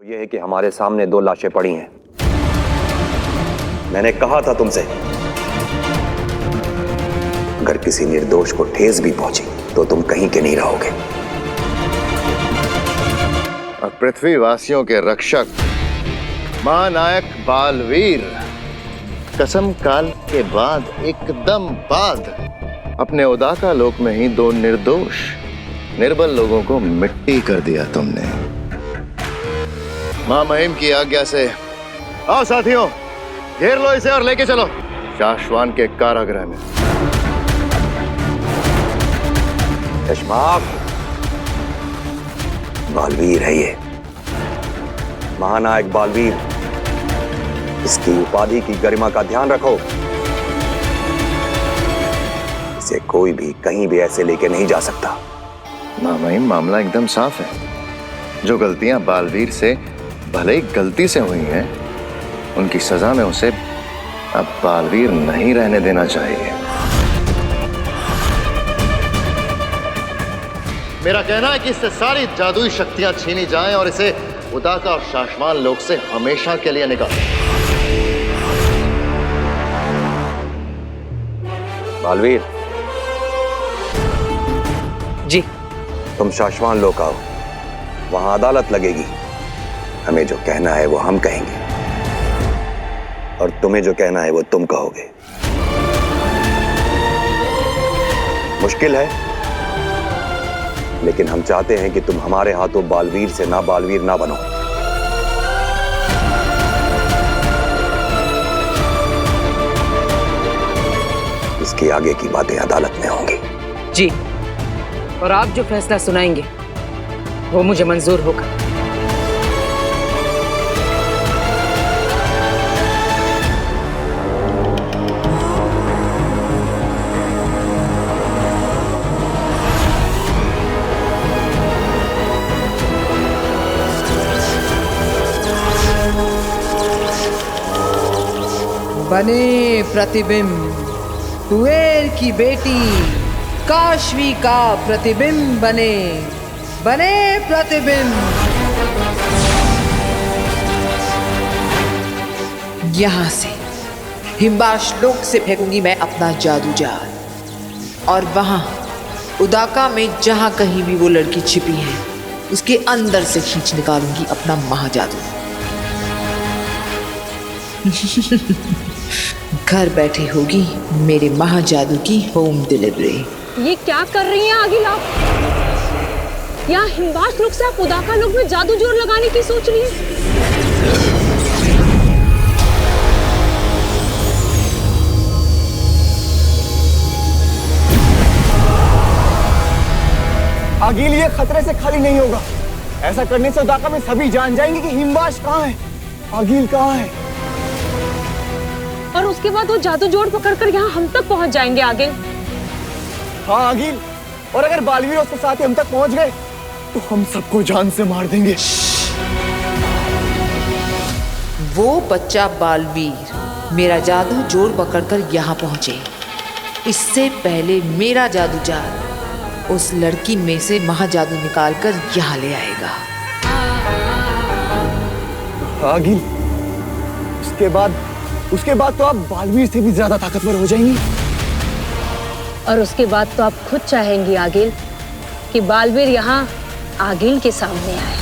यह है कि हमारे सामने 2 लाशें पड़ी हैं। मैंने कहा था तुमसे, अगर किसी निर्दोष को ठेस भी पहुंची तो तुम कहीं के नहीं रहोगे। और पृथ्वीवासियों के रक्षक महानायक बालवीर कसम काल के बाद एकदम बाद अपने उदाका लोक में ही 2 निर्दोष निर्बल लोगों को मिट्टी कर दिया तुमने। मां महिम की आज्ञा से आओ साथियों, घेर लो इसे और लेके चलो शाश्वान के कारागृह में। यशमाक, बालवीर है ये, महानायक बालवीर। इसकी उपाधि की गरिमा का ध्यान रखो। इसे कोई भी कहीं भी ऐसे लेके नहीं जा सकता। मां महिम, मामला एकदम साफ है। जो गलतियां बालवीर से भले ही गलती से हुई हैं, उनकी सजा में उसे अब बालवीर नहीं रहने देना चाहिए। मेरा कहना है कि इससे सारी जादुई शक्तियां छीनी जाएं और इसे उदाका और शाश्वान लोक से हमेशा के लिए निकालें। बालवीर जी। तुम शाश्वान लोक आओ, वहां अदालत लगेगी। हमें जो कहना है वो हम कहेंगे और तुम्हें जो कहना है वो तुम कहोगे। मुश्किल है, लेकिन हम चाहते हैं कि तुम हमारे हाथों बालवीर से ना बालवीर ना बनो। इसके आगे की बातें अदालत में होंगी। जी, और आप जो फैसला सुनाएंगे वो मुझे मंजूर होगा। बने प्रतिबिंब कुबेर की बेटी काशवी का प्रतिबिंब बने, बने प्रतिबिंब। यहां से हिमबाश लोक से फेंकूंगी मैं अपना जादू जाल, और वहां उदाका में जहां कहीं भी वो लड़की छिपी है उसके अंदर से खींच निकालूंगी अपना महाजादू। घर बैठे होगी मेरे महाजादू की होम डिलीवरी। ये क्या कर रही हैं आगिल आप? यहाँ हिमवास लोक से आप उदाका लोक में जादू जोर लगाने की सोच रही हैं? आगिल, ये खतरे से खाली नहीं होगा। ऐसा करने से उदाका में सभी जान जाएंगे कि हिमवास कहाँ है, आगिल कहाँ है। और उसके बाद वो जादू जोड़ पकड़कर यहाँ हम तक पहुँच जाएंगे आगिल। हाँ आगिल, और अगर बालवीर उसके साथ ही हम तक पहुँच गए तो हम सबको जान से मार देंगे। वो बच्चा बालवीर मेरा जादू जोड़ पकड़कर यहाँ पहुंचे, इससे पहले मेरा जादू जाल उस लड़की में से महाजादू निकालकर यहाँ ले आएगा। आगिल, उसके बाद तो आप बालवीर से भी ज्यादा ताकतवर हो जाएंगी। और उसके बाद तो आप खुद चाहेंगी आगिल कि बालवीर यहाँ आगिल के सामने आए।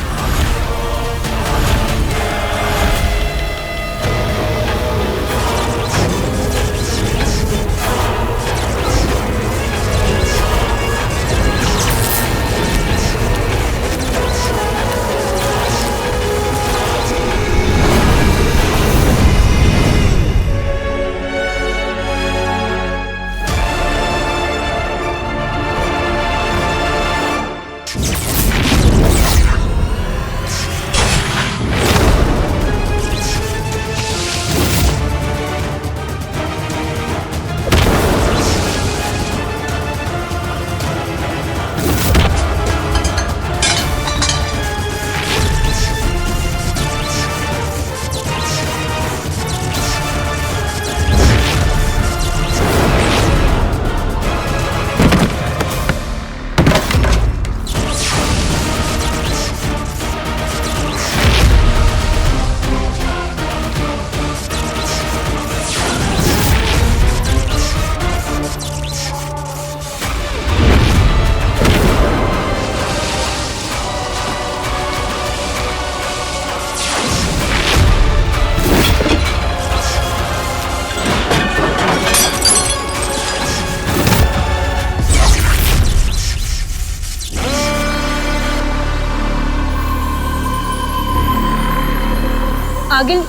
आगिल,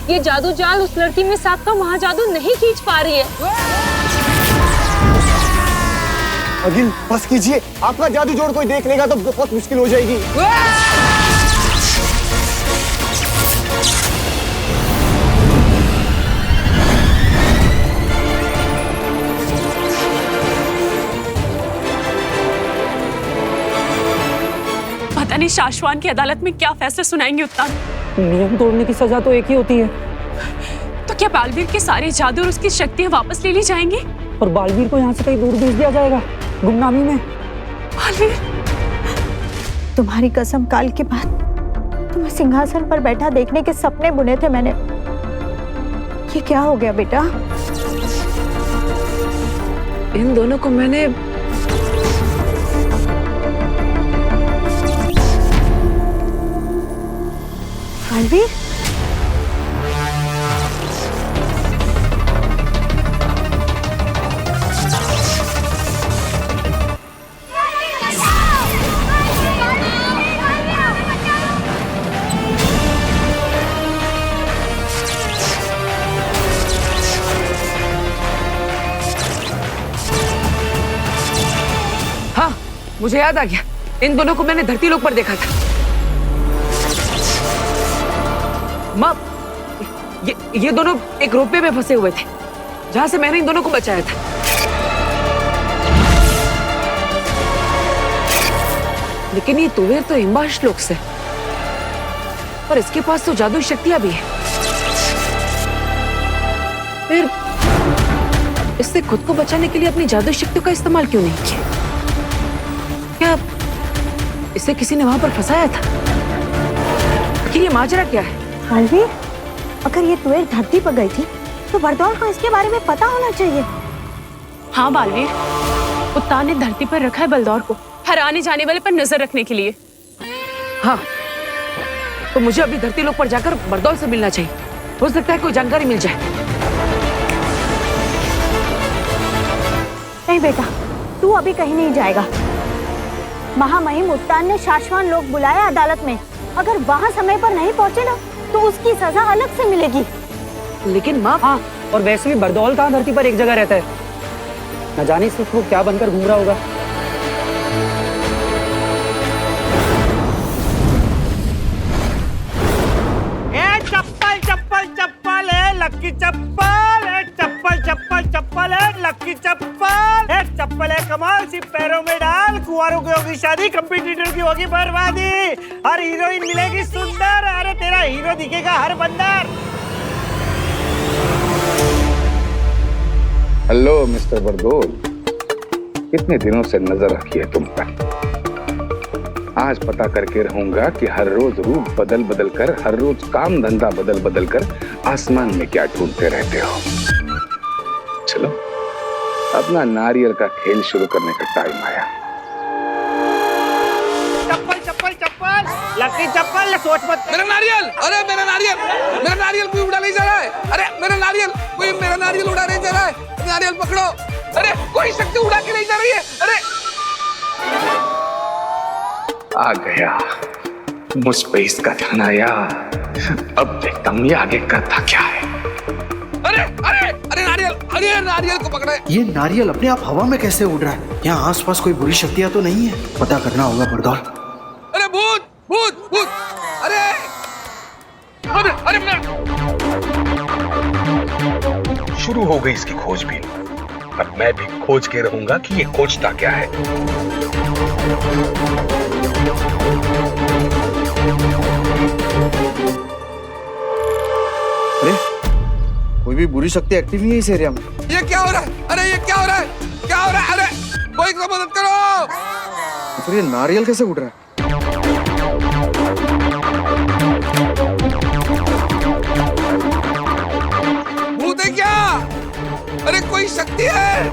ये जादू जाल उस लड़की में साथ का महाजादू नहीं खींच पा रही है। अगिल बस कीजिए, आपका जादू जोड़ कोई देख लेगा तो बहुत मुश्किल हो जाएगी। पता नहीं शाश्वान की अदालत में क्या फैसला सुनाएंगे उत्तान। नियम तोड़ने की सजा तो एक ही होती है। तो क्या बालवीर के सारे जादू और उसकी शक्तियां वापस ले ली जाएंगी? और बालवीर को यहाँ से कहीं दूर भेज दिया जाएगा, गुमनामी में। बालवीर, तुम्हारी कसम, काल के बाद तुम्हें सिंहासन पर बैठा देखने के सपने बुने थे मैंने। ये क्या हो गया बेटा? इन दोनों को मैंने बालवीर, हाँ, मुझे याद आ गया। इन दोनों को मैंने धरती लोक पर देखा था। माँ, ये दोनों एक रोपवे में फंसे हुए थे, जहां से मैंने इन दोनों को बचाया था। लेकिन ये तुवेर तो हिमबाश लोक से, और इसके पास तो जादुई शक्तियां भी है। फिर इससे खुद को बचाने के लिए अपनी जादुई शक्तियों का इस्तेमाल क्यों नहीं किया? क्या इसे किसी ने वहां पर फंसाया था? आखिर ये माजरा क्या है? बालवीर, अगर ये तुवेर धरती पर गई थी तो बरदौल को इसके बारे में पता होना चाहिए। हाँ बालवीर, उत्तान ने धरती पर रखा है बलदौर को हर आने जाने वाले पर नजर रखने के लिए। हाँ, तो मुझे अभी धरती लोक पर जाकर बरदौल से मिलना चाहिए। हो सकता है कोई जानकारी मिल जाए। नहीं बेटा, तू अभी कहीं नहीं जाएगा। महामहिम उत्तान ने शाश्वान लोक बुलाया अदालत में। अगर वहाँ समय पर नहीं पहुँचे ना तो उसकी सजा अलग से मिलेगी। लेकिन माँ, हाँ, और वैसे भी बरदौल कहाँ धरती पर एक जगह रहता है। न जाने सिर्फ वो क्या बनकर घूम रहा होगा। चप्पल चप्पल चप्पल है लक्की चप्पल, एक चप्पल चप्पल चप्पल है लक्की चप्पल, एक चप्पल है कमाल, सिर्फ पैरों में डाल। कुंवारों की होगी शादी, कंपटीटर की होगी बर्बादी। हर हीरोइन मिलेगी सुंदर, अरे तेरा हीरो दिखेगा हर बंदर। हेलो मिस्टर बरदौल, कितने दिनों से नजर रखी है तुम पर। आज पता करके रहूंगा कि हर रोज रूप बदल बदल कर, हर रोज काम धंधा बदल बदल कर आसमान में क्या ढूंढते रहते हो। चलो, अपना नारियल का खेल शुरू करने का टाइम आया। चप्पल चप्पल चप्पल लक्की चप्पल, सोच मत। मेरा नारियल, अरे मेरा नारियल कोई उड़ा नहीं जा रहा है। अरे मेरा नारियल, कोई मेरा नारियल उड़ा नहीं जा रहा है। नारियल पकड़ो, अरे कोई शक्ति उड़ा के नहीं जा रही है। अरे आ गया, मुझ पे इसका ध्यान आया। अब देखता हूँ ये आगे करता क्या है। अरे अरे अरे नारियल, अरे नारियल को पकड़े। ये नारियल अपने आप हवा में कैसे उड़ रहा है? यहाँ आसपास कोई बुरी शक्तियाँ तो नहीं है? पता करना होगा बरदौल। अरे भूत भूत भूत, अरे अरे अरे शुरू हो गई इसकी खोजबीन। अब मैं भी खोज के रहूंगा कि ये खोजता क्या है। अरे कोई भी बुरी शक्ति एक्टिव नहीं है इस एरिया में। ये क्या हो रहा है? अरे ये क्या हो रहा है? क्या हो रहा है? अरे कोई तो मदद करो। फिर ये नारियल कैसे उड़ रहा है? भूत है क्या? अरे कोई शक्ति है?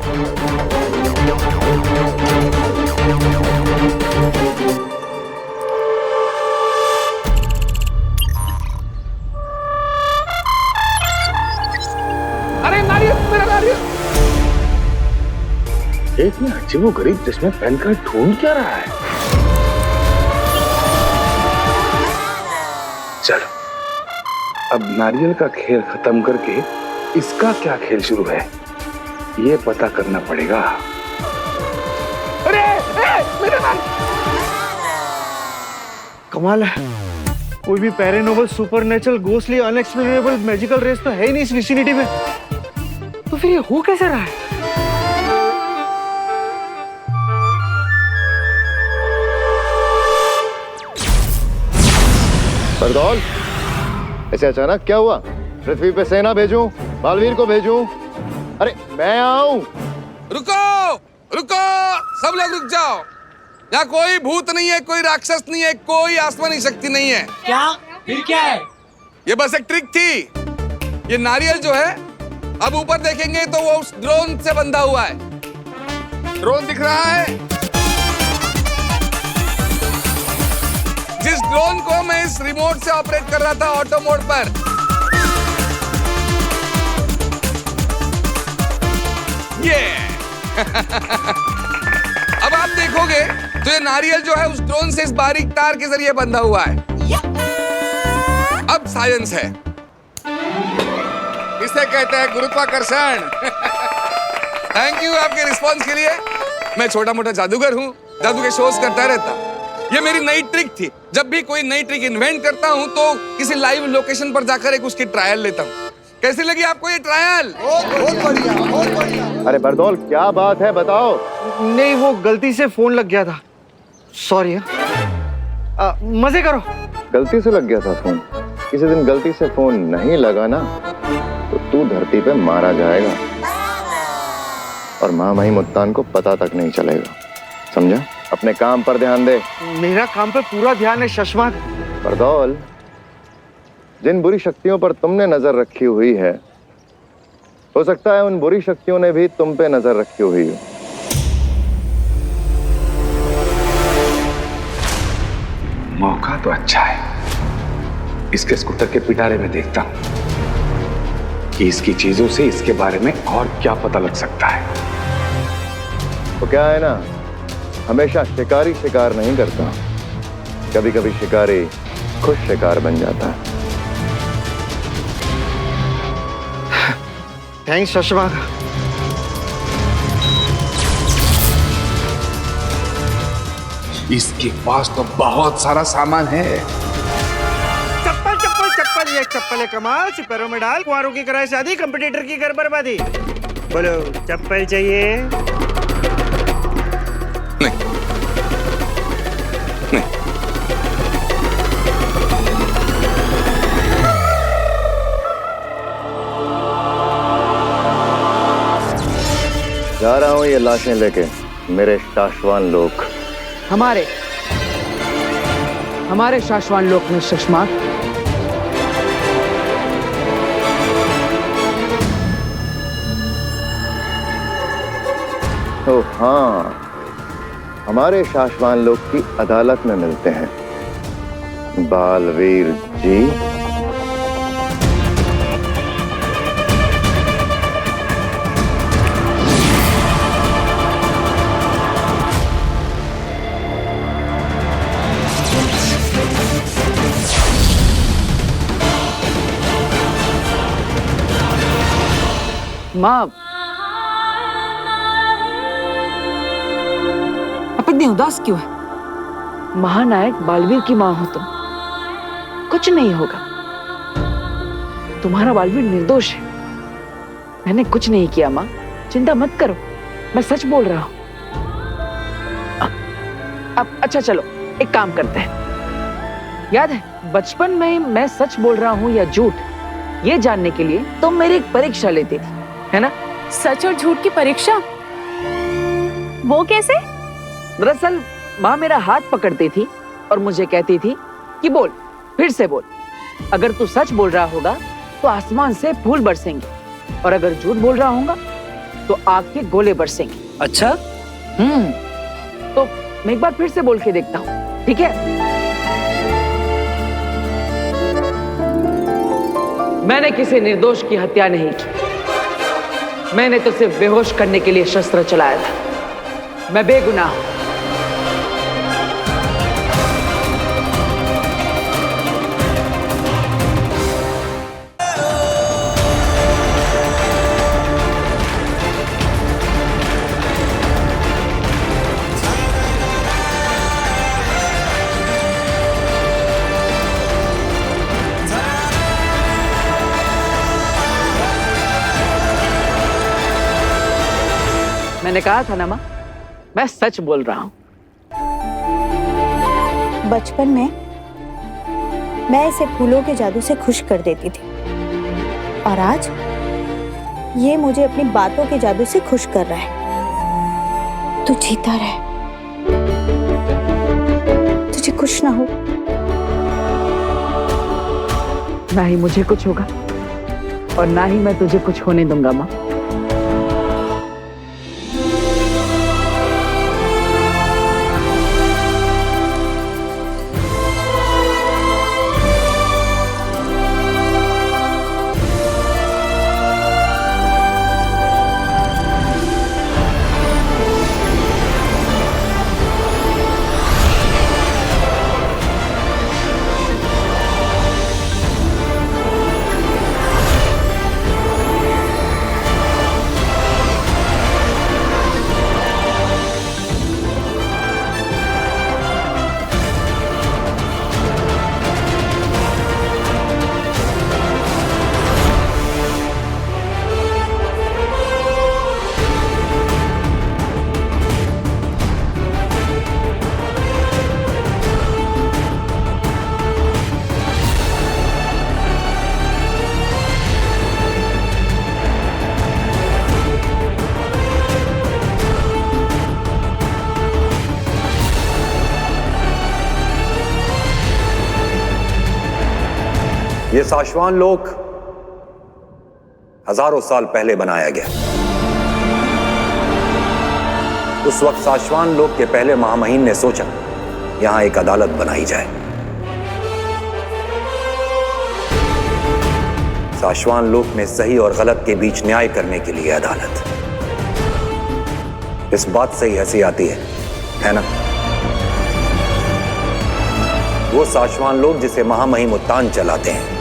अरे नारियल, मेरा नारियल। इतने अजीबोगरीब जिसमें पहनकर ढूंढ क्या रहा है? चलो अब नारियल का खेल खत्म करके इसका क्या खेल शुरू है, ये पता करना पड़ेगा। अरे मेरा नाम कमाल है, कोई भी paranormal, supernatural, ghostly, unexplainable, magical race तो है ही नहीं इस विसिनिटी में। तो फिर ये हो कैसे रहा है? बरदौल, ऐसे अचानक क्या हुआ? पृथ्वी पे सेना भेजूं, बालवीर को भेजूं? अरे मैं आऊं। रुको रुको, सब लोग रुक जाओ। यहाँ कोई भूत नहीं है, कोई राक्षस नहीं है, कोई आसमानी शक्ति नहीं है। क्या? फिर क्या है? ये बस एक ट्रिक थी। ये नारियल जो है, अब ऊपर देखेंगे तो वो उस ड्रोन से बंधा हुआ है। ड्रोन दिख रहा है? जिस ड्रोन को मैं इस रिमोट से ऑपरेट कर रहा था ऑटो मोड पर, ये अब आप देखोगे तो ये नारियल जो है उस ड्रोन से इस बारीक तार के जरिए बंधा हुआ है। अब साइंस है, इसे कहते हैं गुरुत्वाकर्षण। थैंक यू आपके रिस्पांस के लिए। मैं छोटा मोटा जादूगर हूँ, जादू के शोज करता रहता। ये मेरी नई ट्रिक थी। जब भी कोई नई ट्रिक इन्वेंट करता हूँ तो किसी लाइव लोकेशन पर जाकर एक उसकी ट्रायल लेता हूँ। कैसी लगी आपको ये ट्रायल? बहुत बढ़िया, बहुत बढ़िया। अरे बरदौल, क्या बात है, बताओ। नहीं, वो गलती से फोन लग गया था, सॉरी। मजे करो। गलती से लग गया था फोन? किसी दिन गलती से फोन नहीं लगा ना तो तू धरती पे मारा जाएगा और महामहिम मुत्तान को पता तक नहीं चलेगा, समझा? अपने काम पर ध्यान दे। मेरा काम पे पूरा ध्यान है शशमाक। बरदौल, जिन बुरी शक्तियों पर तुमने नजर रखी हुई है, हो सकता है उन बुरी शक्तियों ने भी तुम पे नजर रखी हुई हो। मौका तो अच्छा है, इसके स्कूटर के पिटारे में देखता हूं कि इसकी चीजों से इसके बारे में और क्या पता लग सकता है। तो क्या है ना, हमेशा शिकारी शिकार नहीं करता, कभी कभी शिकारी खुद शिकार बन जाता है। थैंक्स शशमाक। इसके पास तो बहुत सारा सामान है। चप्पल चप्पल चप्पल, ये चप्पल है कमाल, सिपैरों में डाल, कुंवारों की कराए शादी, कंपटीटर की घर बर्बादी। बोलो चप्पल चाहिए? नहीं नहीं। जा रहा हूं ये लाशें लेके मेरे शाश्वान लोक। हमारे शाश्वान लोक में शशमाक। तो हाँ, हमारे शाश्वान लोक की अदालत में मिलते हैं बालवीर जी। माँ, आप इतनी उदास क्यों है? महानायक बालवीर की माँ हो तुम, कुछ नहीं होगा। तुम्हारा बालवीर निर्दोष है, मैंने कुछ नहीं किया माँ, चिंता मत करो, मैं सच बोल रहा हूँ। अब अच्छा चलो, एक काम करते हैं। याद है बचपन में मैं सच बोल रहा हूँ या झूठ, ये जानने के लिए तुम मेरी एक परीक्षा लेती थी, है ना? सच और झूठ की परीक्षा? वो कैसे? दरअसल माँ मेरा हाथ पकड़ती थी और मुझे कहती थी कि बोल, फिर से बोल। अगर तू सच बोल रहा होगा तो आसमान से फूल बरसेंगे, और अगर झूठ बोल रहा होगा तो आग के गोले बरसेंगे। अच्छा? तो मैं एक बार फिर से बोल के देखता हूँ, ठीक है? मैंने किसी निर्दोष की हत्या नहीं की, मैंने तो सिर्फ बेहोश करने के लिए शस्त्र चलाया था। मैं बेगुनाह हूं। मैंने कहा था ना माँ, मैं सच बोल रहा हूँ। बचपन में मैं इसे फूलों के जादू से खुश कर देती थी और आज ये मुझे अपनी बातों के जादू से खुश कर रहा है। तू जीता रहे, तुझे कुछ ना हो। ना ही मुझे कुछ होगा और ना ही मैं तुझे कुछ होने दूंगा माँ। ये साशवान लोक हजारों साल पहले बनाया गया। उस वक्त साशवान लोक के पहले महामहिम ने सोचा यहां एक अदालत बनाई जाए। साशवान लोक में सही और गलत के बीच न्याय करने के लिए अदालत। इस बात से ही हंसी आती है ना? वो साशवान लोग जिसे महामहिम उत्तान चलाते हैं,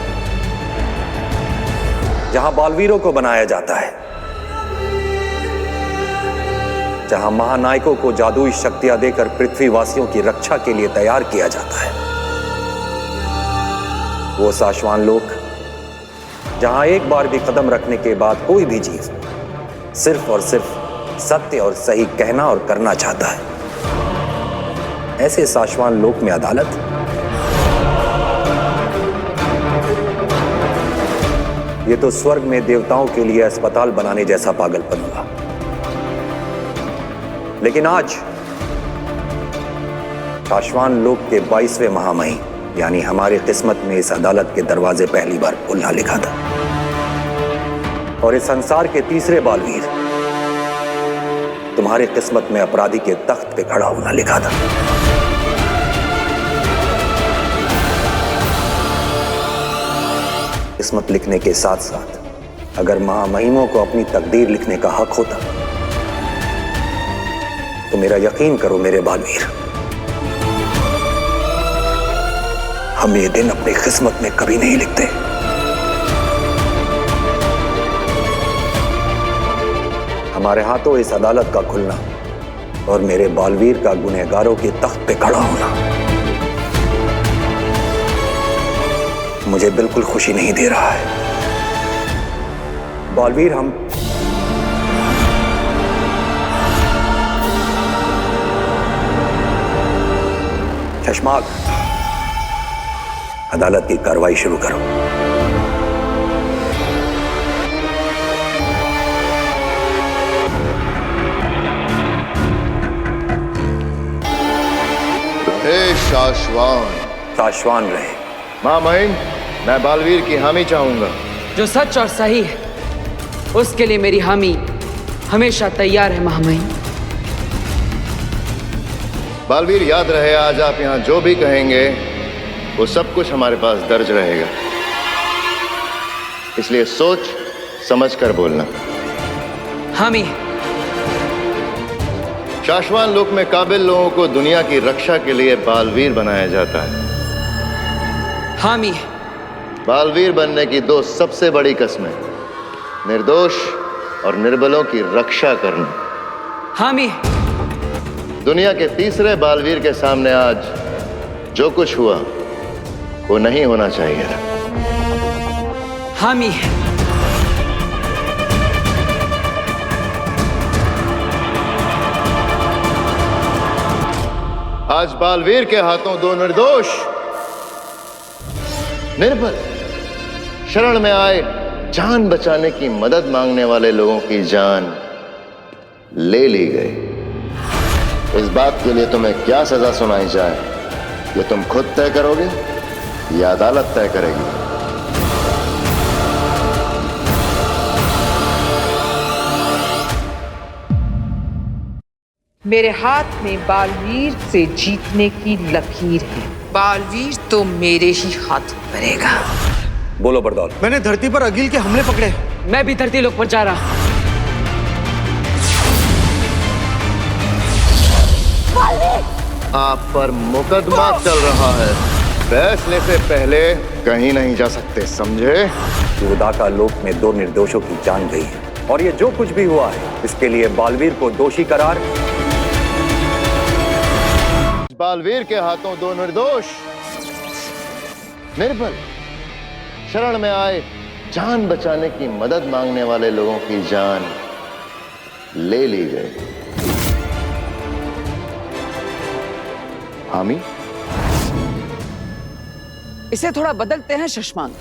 जहां बालवीरों को बनाया जाता है, जहां महानायकों को जादुई शक्तियां देकर पृथ्वीवासियों की रक्षा के लिए तैयार किया जाता है। वो साशवान लोक जहां एक बार भी कदम रखने के बाद कोई भी चीज सिर्फ और सिर्फ सत्य और सही कहना और करना चाहता है। ऐसे साशवान लोक में अदालत ये तो स्वर्ग में देवताओं के लिए अस्पताल बनाने जैसा पागलपन हुआ। लेकिन आज साशवान लोक के 22वें महामहिम यानी हमारी किस्मत में इस अदालत के दरवाजे पहली बार खुलना लिखा था और इस संसार के तीसरे बालवीर तुम्हारी किस्मत में अपराधी के तख्त पे खड़ा होना लिखा था। किस्मत लिखने के साथ साथ अगर महामहिमों को अपनी तकदीर लिखने का हक होता तो मेरा यकीन करो मेरे बालवीर, हम ये दिन अपनी किस्मत में कभी नहीं लिखते। हमारे हाथों इस अदालत का खुलना और मेरे बालवीर का गुनहगारों के तख्त पे खड़ा होना मुझे बिल्कुल खुशी नहीं दे रहा है। बालवीर, हम चश्माक, अदालत की कार्रवाई शुरू करो। हे साशवान रहे। महामहिम, मैं बालवीर की हामी चाहूंगा। जो सच और सही है उसके लिए मेरी हामी हमेशा तैयार है महामहिम। बालवीर, याद रहे आज आप यहाँ जो भी कहेंगे वो सब कुछ हमारे पास दर्ज रहेगा, इसलिए सोच समझ कर बोलना। हामी। साशवान लोक में काबिल लोगों को दुनिया की रक्षा के लिए बालवीर बनाया जाता है। हामी। बालवीर बनने की दो सबसे बड़ी कस्में, निर्दोष और निर्बलों की रक्षा करना। हामी। दुनिया के तीसरे बालवीर के सामने आज जो कुछ हुआ वो नहीं होना चाहिए था। हामी। आज बालवीर के हाथों दो निर्दोष, निर्बल, शरण में आए जान बचाने की मदद मांगने वाले लोगों की जान ले ली गई। इस बात के लिए तुम्हें क्या सजा सुनाई जाए, ये तुम खुद तय करोगे या अदालत तय करेगी? मेरे हाथ में बालवीर से जीतने की लकीर है। बालवीर तो मेरे ही हाथ मरेगा। बोलो बरदौल। मैंने धरती पर अगिल के हमले पकड़े। मैं भी धरती लोक पर जा रहा। आप पर मुकदमा चल रहा है, फैसले से पहले कहीं नहीं जा सकते, समझे? उदाका लोक में दो निर्दोषों की जान गई है और ये जो कुछ भी हुआ है इसके लिए बालवीर को दोषी करार। बालवीर के हाथों दो निर्दोष, निर्बल, शरण में आए जान बचाने की मदद मांगने वाले लोगों की जान ले ली गई। हामी, इसे थोड़ा बदलते हैं शशांक।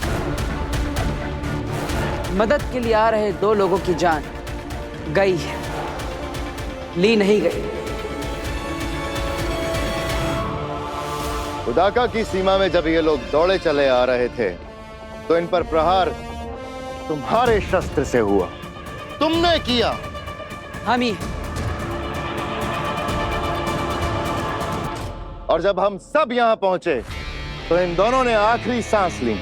मदद के लिए आ रहे दो लोगों की जान गई है, ली नहीं गई। उदाका की सीमा में जब ये लोग दौड़े चले आ रहे थे तो इन पर प्रहार तुम्हारे शस्त्र से हुआ, तुमने किया। हामी, और जब हम सब यहां पहुंचे तो इन दोनों ने आखिरी सांस ली।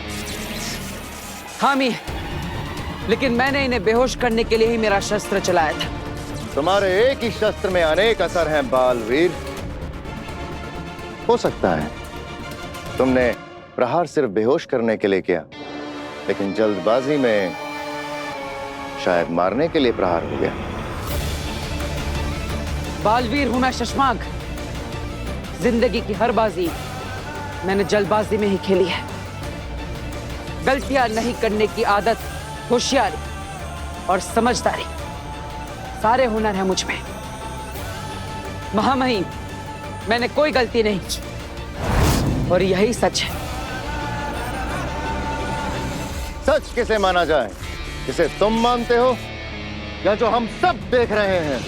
हामी, लेकिन मैंने इन्हें बेहोश करने के लिए ही मेरा शस्त्र चलाया था। तुम्हारे एक ही शस्त्र में अनेक असर हैं बालवीर। हो सकता है तुमने प्रहार सिर्फ बेहोश करने के लिए किया, लेकिन जल्दबाजी में शायद मारने के लिए प्रहार हो गया। बालवीर हूं मैं शशांक। जिंदगी की हर बाजी मैंने जल्दबाजी में ही खेली है। गलतियां नहीं करने की आदत, होशियारी और समझदारी, सारे हुनर हैं मुझ में। महामहिम, मैंने कोई गलती नहीं की और यही सच है। सच किसे माना जाए, जिसे तुम मानते हो या जो हम सब देख रहे हैं?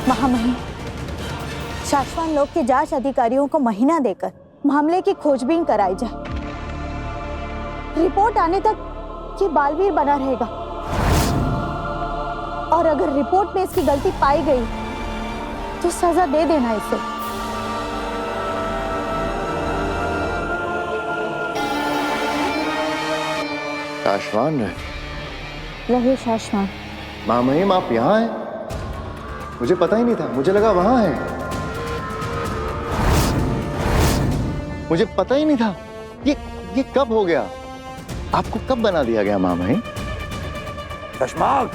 महामहिम, शाश्वान लोक के जांच अधिकारियों को महीना देकर मामले की खोजबीन कराई जाए। रिपोर्ट आने तक ये बालवीर बना रहेगा और अगर रिपोर्ट में इसकी गलती पाई गई तो सजा दे देना इसे। शाश्वान रहे शाश्वान। महामहिम, आप यहाँ हैं? मुझे पता ही नहीं था, मुझे लगा वहां है। मुझे पता ही नहीं था। ये कब हो गया? आपको कब बना दिया गया महामहिम? शशांक,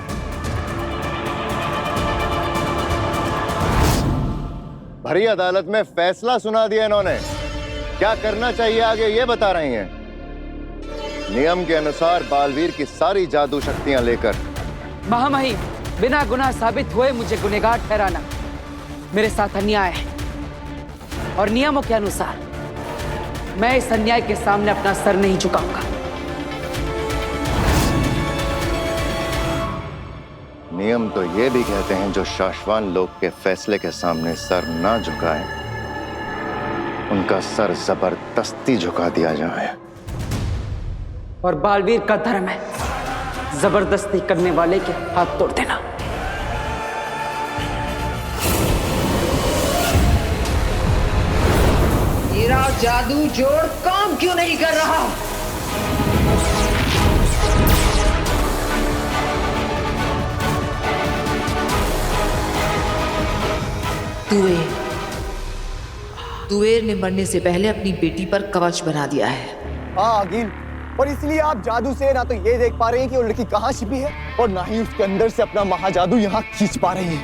भरी अदालत में फैसला सुना दिया इन्होंने। क्या करना चाहिए आगे ये बता रही हैं। नियम के अनुसार बालवीर की सारी जादू शक्तियां लेकर। महामहिम, बिना गुनाह साबित हुए मुझे गुनहगार ठहराना मेरे साथ अन्याय है और नियमों के अनुसार मैं इस अन्याय के सामने अपना सर नहीं झुकाऊंगा। नियम तो ये भी कहते हैं जो शाश्वान लोक के फैसले के सामने सर ना झुकाए, उनका सर जबरदस्ती झुका दिया जाए। और बालवीर का धर्म है जबरदस्ती करने वाले के हाथ तोड़ देना। मेरा जादू जोड़ काम क्यों नहीं कर रहा? तुवेर ने मरने से पहले अपनी बेटी पर कवच बना दिया है। हाँ अगिल, और इसलिए आप जादू से ना तो ये देख पा रहे हैं कि वो लड़की कहाँ छिपी है और ना ही उसके अंदर से अपना महाजादू यहाँ खींच पा रही है।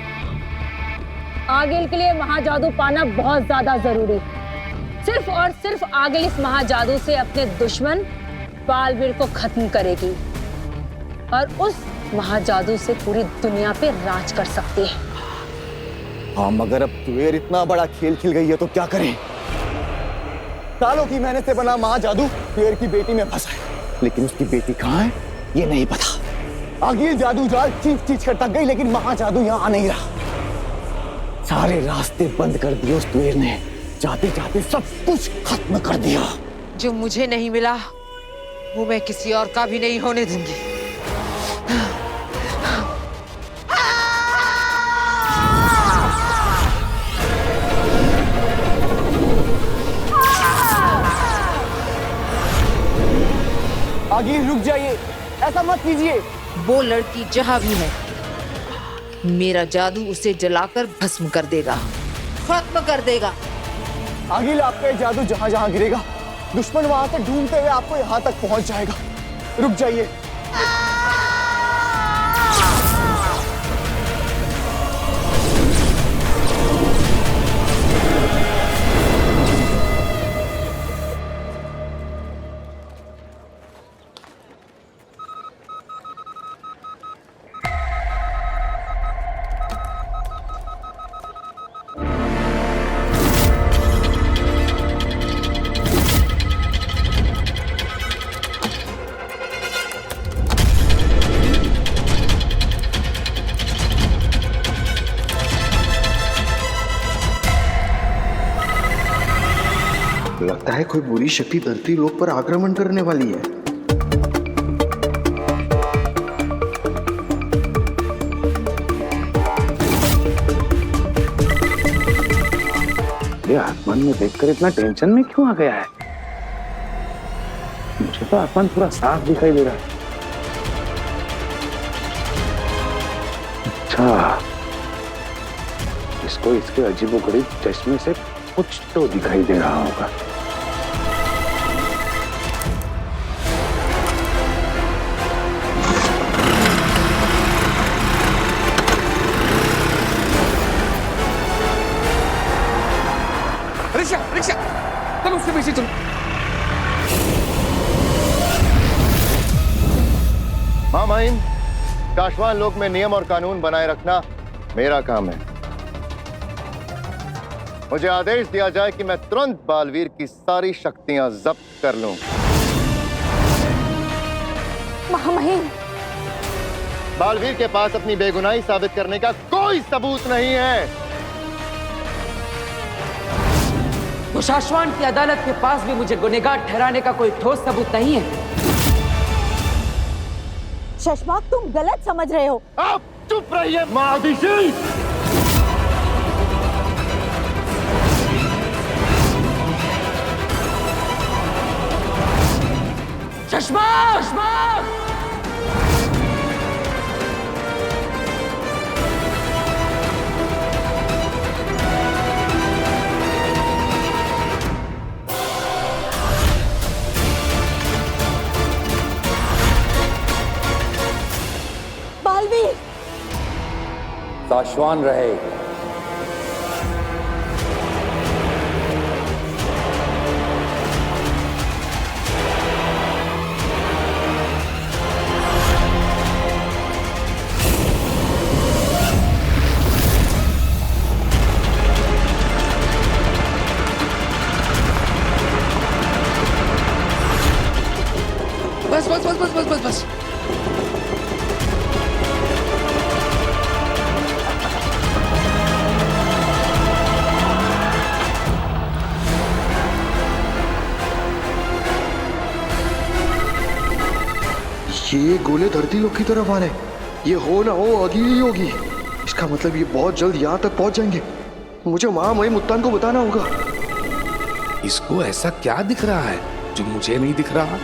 आगिल के लिए महाजादू पाना बहुत ज्यादा जरूरी। सिर्फ और सिर्फ आगिल इस महाजादू से अपने दुश्मन बालवीर को खत्म करेगी और उस महाजादू से पूरी दुनिया पे राज कर सकती है। हाँ, मगर अब तुएर इतना बड़ा खेल खेल गई है तो क्या करें? सालों की मेहनत से बना महाजादू तुएर की बेटी में फंसा है, लेकिन उसकी बेटी कहाँ है ये नहीं पता। आगिल जादू जाल चीख चीख कर थक गई, लेकिन महाजादू यहाँ आ नहीं रहा। सारे रास्ते बंद कर दिए उस तुएर ने, जाते जाते सब कुछ खत्म कर दिया। जो मुझे नहीं मिला वो मैं किसी और का भी नहीं होने दूंगी। आगिल रुक जाइए, ऐसा मत कीजिए। वो लड़की जहां भी है, मेरा जादू उसे जलाकर भस्म कर देगा, खत्म कर देगा। आगिल आपका जादू जहां जहां गिरेगा, दुश्मन वहां से ढूंढते हुए आपको यहां तक पहुंच जाएगा। रुक जाइए। लगता है कोई बुरी शक्ति धरती लोक पर आक्रमण करने वाली है। ये आसमान में देखकर इतना टेंशन में क्यों आ गया है? मुझे तो आसमान पूरा साफ दिखाई दे रहा है। अच्छा, इसको इसके अजीबोगरीब चश्मे से कुछ तो दिखाई दे रहा होगा। रिक्शा रिक्शा, तुम उसके पीछे चलो। हाँ माहिम, काशवान लोक में नियम और कानून बनाए रखना मेरा काम है। मुझे आदेश दिया जाए कि मैं तुरंत बालवीर की सारी शक्तियां जब्त कर लूं। महामहिम, बालवीर के पास अपनी बेगुनाही साबित करने का कोई सबूत नहीं है। तो शाश्वान की अदालत के पास भी मुझे गुनहगार ठहराने का कोई ठोस सबूत नहीं है। शशमाक, तुम गलत समझ रहे हो। आप चुप रहिए महादिशी। शशमाक! बालवीर, साश्वान रहे। बस बस बस बस बस बस बस। ये गोले धरती लोक की तरफ आ रहे हैं। ये हो ना हो आगे ही होगी। इसका मतलब ये बहुत जल्द यहाँ तक पहुंच जाएंगे। मुझे महामहिम उत्तान को बताना होगा। इसको ऐसा क्या दिख रहा है जो मुझे नहीं दिख रहा?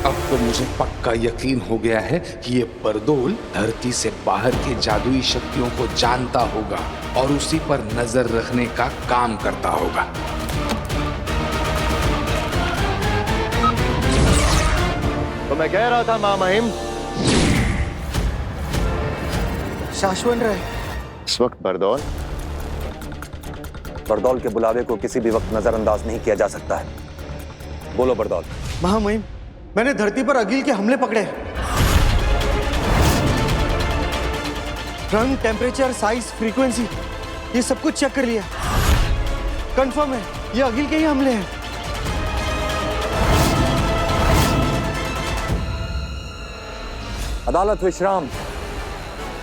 अब तो मुझे पक्का यकीन हो गया है कि ये बरदोल धरती से बाहर के जादुई शक्तियों को जानता होगा और उसी पर नजर रखने का काम करता होगा। तो मैं कह रहा था महामहिम, शाश्वन रहे। इस वक्त बरदौल बरदौल के बुलावे को किसी भी वक्त नजरअंदाज नहीं किया जा सकता है। बोलो बरदौल। महामहिम, मैंने धरती पर अगिल के हमले पकड़े। रंग, टेम्परेचर, साइज, फ्रीक्वेंसी, ये सब कुछ चेक कर लिया। कंफर्म है ये अगिल के ही हमले हैं। अदालत विश्राम।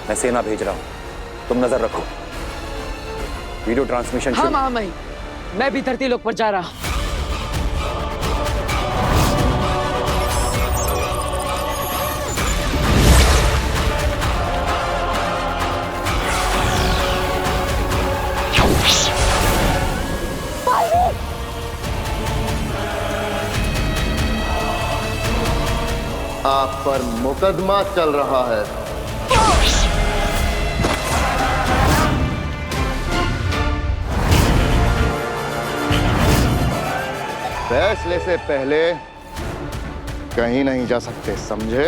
मैं सेना भेज रहा हूं, तुम नजर रखो। Video transmission. हाँ महामहिम, मैं भी धरती लोक पर जा रहा हूं। आप पर मुकदमा चल रहा है। फैसले से पहले कहीं नहीं जा सकते, समझे?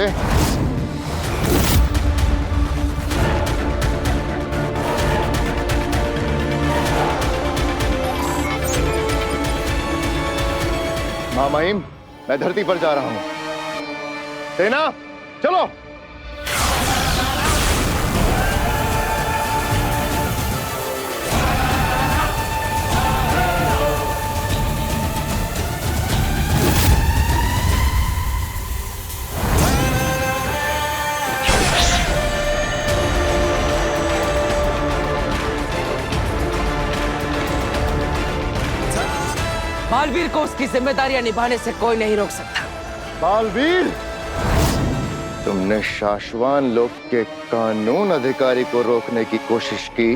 महामहिम, मैं धरती पर जा रहा हूं। सेना चलो। बालवीर को उसकी जिम्मेदारियां निभाने से कोई नहीं रोक सकता। बालवीर, तुमने शाश्वान लोक के कानून अधिकारी को रोकने की कोशिश की।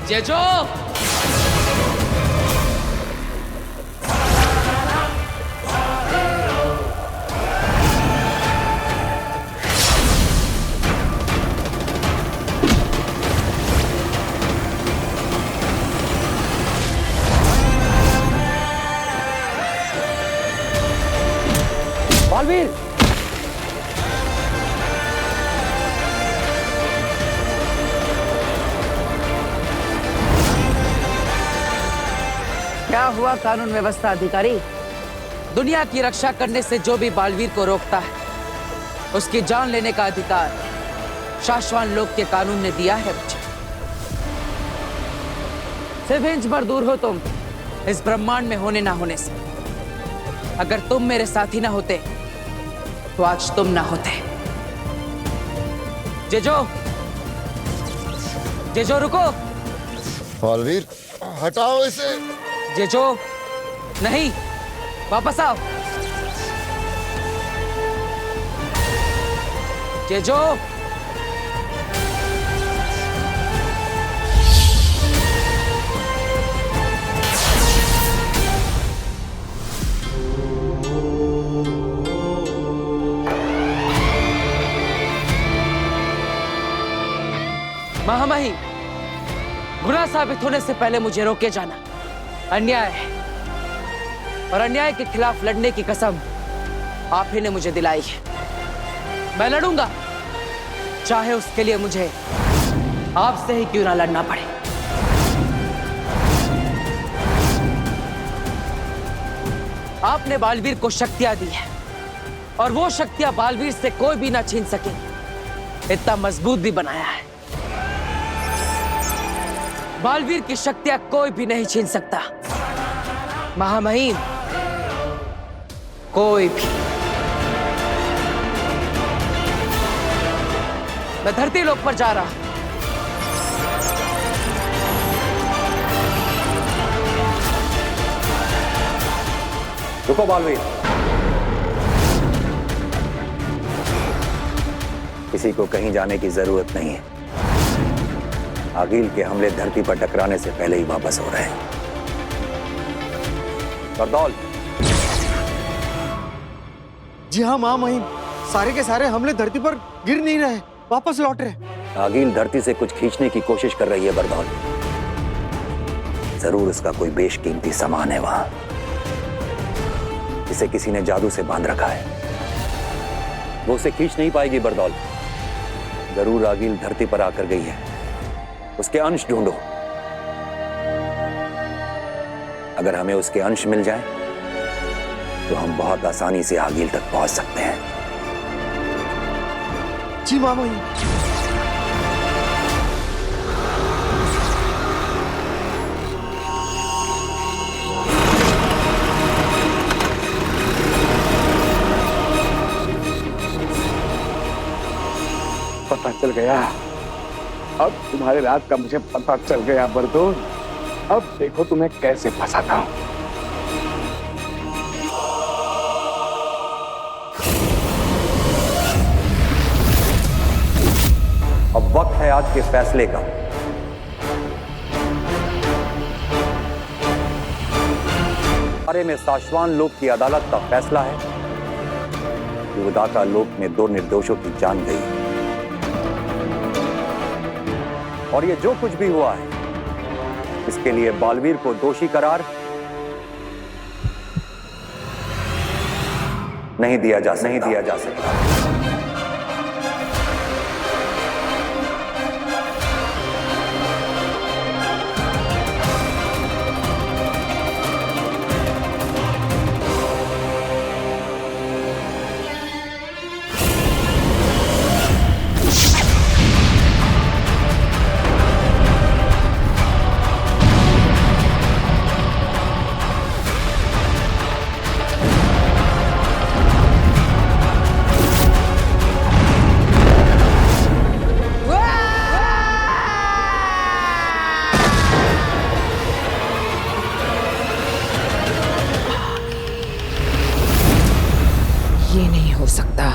जेजो, बालवीर, क्या हुआ कानून व्यवस्था अधिकारी? दुनिया की रक्षा करने से जो भी बालवीर को रोकता है, उसकी जान लेने का अधिकार शाश्वान लोक के कानून ने दिया है मुझे। सिर्फ इंच भर दूर हो तुम इस ब्रह्मांड में होने ना होने से। अगर तुम मेरे साथी ना होते तो आज तुम ना होते। जेजो, जेजो रुको। बालवीर, हटाओ इसे। जेजो, नहीं, वापस आओ। जेजो, महामहिम, गुनाह साबित होने से पहले मुझे रोके जाना अन्याय है, और अन्याय के खिलाफ लड़ने की कसम आप ही ने मुझे दिलाई है। मैं लड़ूंगा, चाहे उसके लिए मुझे आपसे ही क्यों ना लड़ना पड़े। आपने बालवीर को शक्तियां दी है, और वो शक्तियां बालवीर से कोई भी ना छीन सके, इतना मजबूत भी बनाया है। बालवीर की शक्तियां कोई भी नहीं छीन सकता, महामहिम, कोई भी। मैं धरती लोक पर जा रहा हूं। रुको बालवीर, किसी को कहीं जाने की जरूरत नहीं है। आगिल के हमले धरती पर टकराने से पहले ही वापस हो रहे हैं। बरदौल। जी हाँ माँ महिम, सारे के सारे हमले धरती पर गिर नहीं रहे, वापस लौट रहे। आगिल धरती से कुछ खींचने की कोशिश कर रही है बरदौल। जरूर उसका कोई बेशकीमती सामान है वहां, इसे किसी ने जादू से बांध रखा है। वो उसे खींच नहीं पाएगी बरदौल। जरूर आगिल धरती पर आकर गई है, उसके अंश ढूंढो। अगर हमें उसके अंश मिल जाए तो हम बहुत आसानी से आगिल तक पहुंच सकते हैं। जी माँ महिम। पता चल गया, अब तुम्हारे राज का मुझे पता चल गया बरदौल। अब देखो तुम्हें कैसे फंसाता हूं। अब वक्त है आज के फैसले का। बारे में साशवान लोक की अदालत का फैसला है कि उदाका लोक में 2 निर्दोषों की जान गई, और ये जो कुछ भी हुआ है इसके लिए बालवीर को दोषी करार नहीं दिया जा सकता। ये नहीं हो सकता।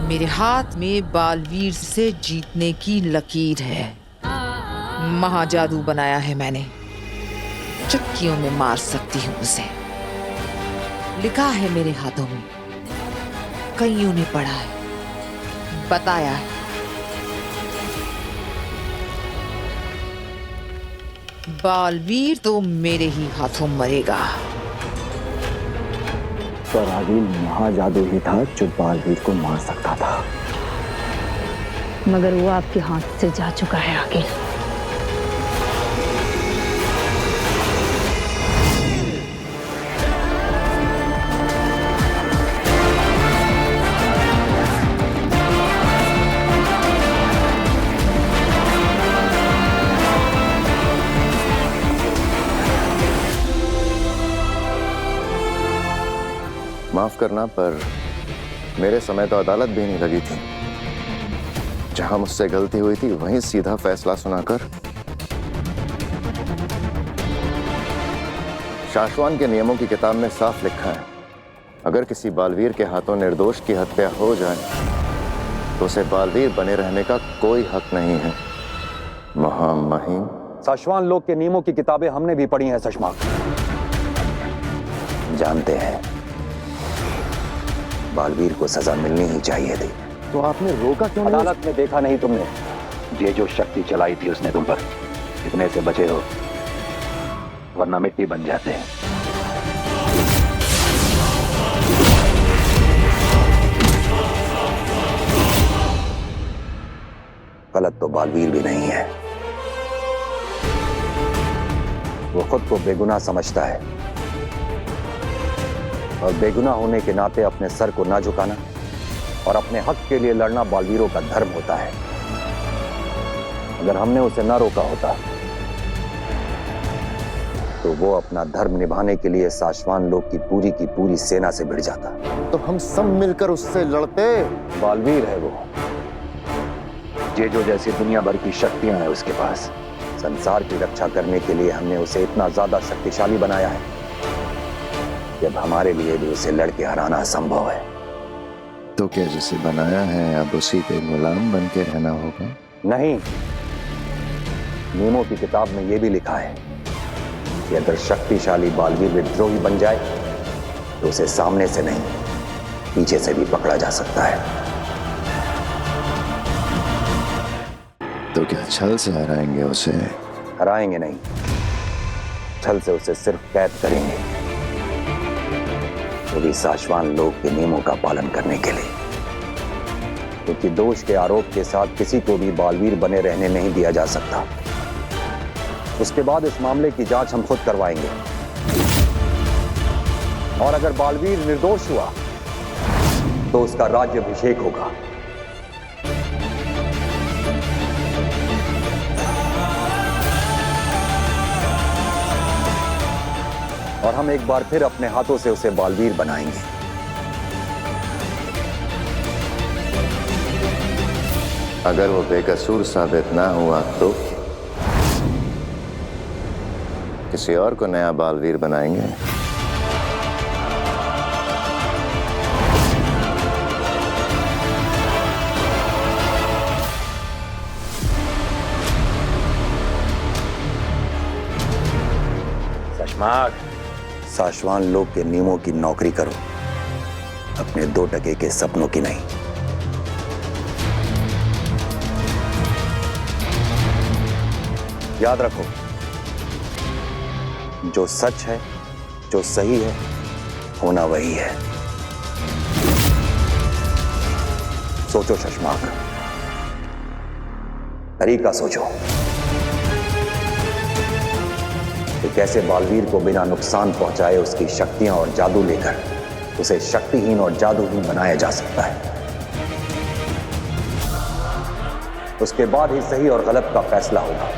मेरे हाथ में बालवीर से जीतने की लकीर है। महाजादू बनाया है मैंने, चक्कियों में मार सकती हूँ उसे। लिखा है मेरे हाथों में, कईयों ने पढ़ा है, बताया है। बालवीर तो मेरे ही हाथों मरेगा। पर आगिल महाजादू ही था जो बालवीर को मार सकता था। मगर वो आपके हाथ से जा चुका है आगिल। माफ करना, पर मेरे समय तो अदालत भी नहीं लगी थी। जहां मुझसे गलती हुई थी वहीं सीधा फैसला सुनाकर शाश्वान के नियमों की किताब में साफ लिखा है, अगर किसी बालवीर के हाथों निर्दोष की हत्या हो जाए तो उसे बालवीर बने रहने का कोई हक नहीं है। महामहिम, साशवान लोक के नियमों की किताबें हमने भी पढ़ी हैं सशमाक। जानते हैं बालवीर को सजा मिलनी ही चाहिए थी। तो आपने रोका क्यों नहीं? अदालत में देखा नहीं तुमने? ये जो शक्ति चलाई थी उसने तुम पर, इतने से बचे हो वरना मिट्टी बन जाते हैं। गलत तो बालवीर भी नहीं है, वो खुद को बेगुनाह समझता है, और बेगुनाह होने के नाते अपने सर को ना झुकाना और अपने हक के लिए लड़ना बालवीरों का धर्म होता है। अगर हमने उसे ना रोका होता तो वो अपना धर्म निभाने के लिए साशवान लोक की पूरी सेना से भिड़ जाता। तो हम सब मिलकर उससे लड़ते। बालवीर है वो, जेजो जैसी दुनिया भर की शक्तियां हैं उसके पास। संसार की रक्षा करने के लिए हमने उसे इतना ज्यादा शक्तिशाली बनाया है कि अब हमारे लिए भी उसे लड़के हराना असंभव है। तो क्या जिसे बनाया है अब उसी के गुलाम बन के रहना होगा? नहीं, नियमों की किताब में यह भी लिखा है कि अगर शक्तिशाली बालवीर विद्रोही बन जाए तो उसे सामने से नहीं, पीछे से भी पकड़ा जा सकता है। तो क्या छल से हराएंगे उसे? हराएंगे नहीं, छल से उसे सिर्फ कैद करेंगे, वो भी साशवान लोक के नियमों का पालन करने के लिए। क्योंकि दोष के आरोप के साथ किसी को भी बालवीर बने रहने नहीं दिया जा सकता। उसके बाद इस मामले की जांच हम खुद करवाएंगे, और अगर बालवीर निर्दोष हुआ तो उसका राज्याभिषेक होगा। और हम एक बार फिर अपने हाथों से उसे बालवीर बनाएंगे। अगर वो बेकसूर साबित ना हुआ तो किसी और को नया बालवीर बनाएंगे। साशवान लोक के नियमों की नौकरी करो, अपने 2 टके के सपनों की नहीं। याद रखो, जो सच है, जो सही है, होना वही है। सोचो शशमाक, तरीका सोचो कि कैसे बालवीर को बिना नुकसान पहुंचाए उसकी शक्तियां और जादू लेकर उसे शक्तिहीन और जादूहीन बनाया जा सकता है। उसके बाद ही सही और गलत का फैसला होगा।